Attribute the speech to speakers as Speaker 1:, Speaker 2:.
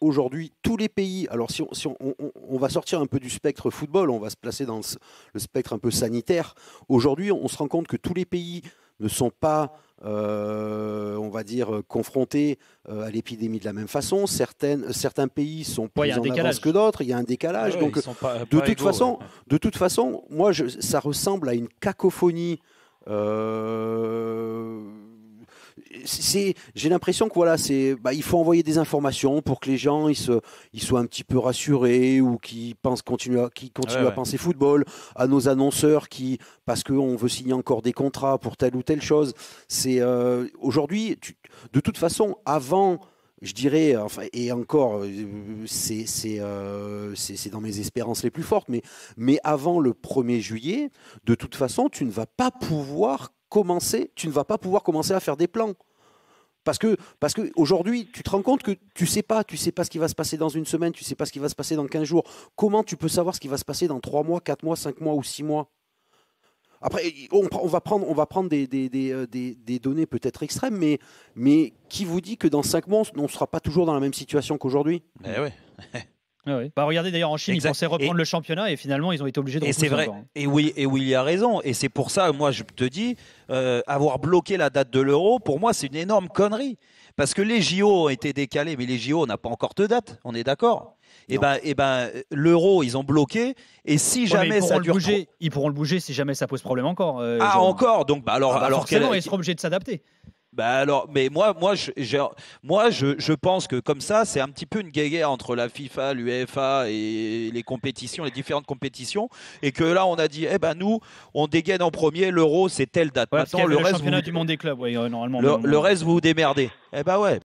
Speaker 1: aujourd'hui, tous les pays, alors on va sortir un peu du spectre football, on va se placer dans le spectre un peu sanitaire. Aujourd'hui, on se rend compte que tous les pays ne sont pas, on va dire, confrontés à l'épidémie de la même façon. Certains pays sont
Speaker 2: Ouais, il y
Speaker 1: plus
Speaker 2: a un
Speaker 1: en avance
Speaker 2: décalage.
Speaker 1: que d'autres, il y a un décalage.
Speaker 3: Ouais,
Speaker 1: Donc,
Speaker 3: ils sont pas
Speaker 1: de toute
Speaker 3: égaux,
Speaker 1: façon,
Speaker 3: ouais.
Speaker 1: de toute façon, moi, ça ressemble à une cacophonie. euh, j'ai l'impression que voilà, il faut envoyer des informations pour que les gens ils soient un petit peu rassurés ou qu'ils continuent
Speaker 3: Ouais,
Speaker 1: à
Speaker 3: ouais.
Speaker 1: penser football, à nos annonceurs parce qu'on veut signer encore des contrats pour telle ou telle chose. Aujourd'hui, de toute façon, avant. Je dirais, enfin, et encore, c'est dans mes espérances les plus fortes, mais avant le 1er juillet, de toute façon, tu ne vas pas pouvoir commencer à faire des plans. Parce que aujourd'hui, tu te rends compte que tu sais pas ce qui va se passer dans une semaine, tu sais pas ce qui va se passer dans 15 jours. Comment tu peux savoir ce qui va se passer dans 3 mois, 4 mois, 5 mois ou 6 mois? Après, on va prendre des données peut-être extrêmes, mais qui vous dit que dans 5 mois, on ne sera pas toujours dans la même situation qu'aujourd'hui?
Speaker 3: Eh ouais.
Speaker 2: Ah oui. Bah, regardez d'ailleurs en Chine,
Speaker 3: Exact.
Speaker 2: ils pensaient reprendre le championnat et finalement ils ont été obligés de
Speaker 3: Et c'est
Speaker 2: repousser
Speaker 3: vrai,
Speaker 2: encore.
Speaker 3: et oui, il a raison. Et c'est pour ça, moi, je te dis, avoir bloqué la date de l'Euro, pour moi, c'est une énorme connerie. Parce que les JO ont été décalés, mais les JO n'a pas encore de date. On est d'accord?
Speaker 1: Non.
Speaker 3: L'Euro, ils ont bloqué. Et si
Speaker 2: Ouais, mais
Speaker 3: jamais ça dure trop...
Speaker 2: ils pourront le bouger si jamais ça pose problème encore.
Speaker 3: Ah,
Speaker 2: Jérôme.
Speaker 3: encore? Donc,
Speaker 2: Forcément, ils seront obligés de s'adapter.
Speaker 3: mais je pense que comme ça, c'est un petit peu une guéguerre entre la FIFA, l'UEFA et les compétitions, les différentes compétitions, et que là, on a dit, nous, on dégaine en premier, l'Euro, c'est telle date.
Speaker 2: Ouais, parce qu'il y
Speaker 3: Maintenant,
Speaker 2: avait le championnat du monde des clubs, ouais, normalement.
Speaker 3: le reste, vous vous démerdez. Eh ben ouais.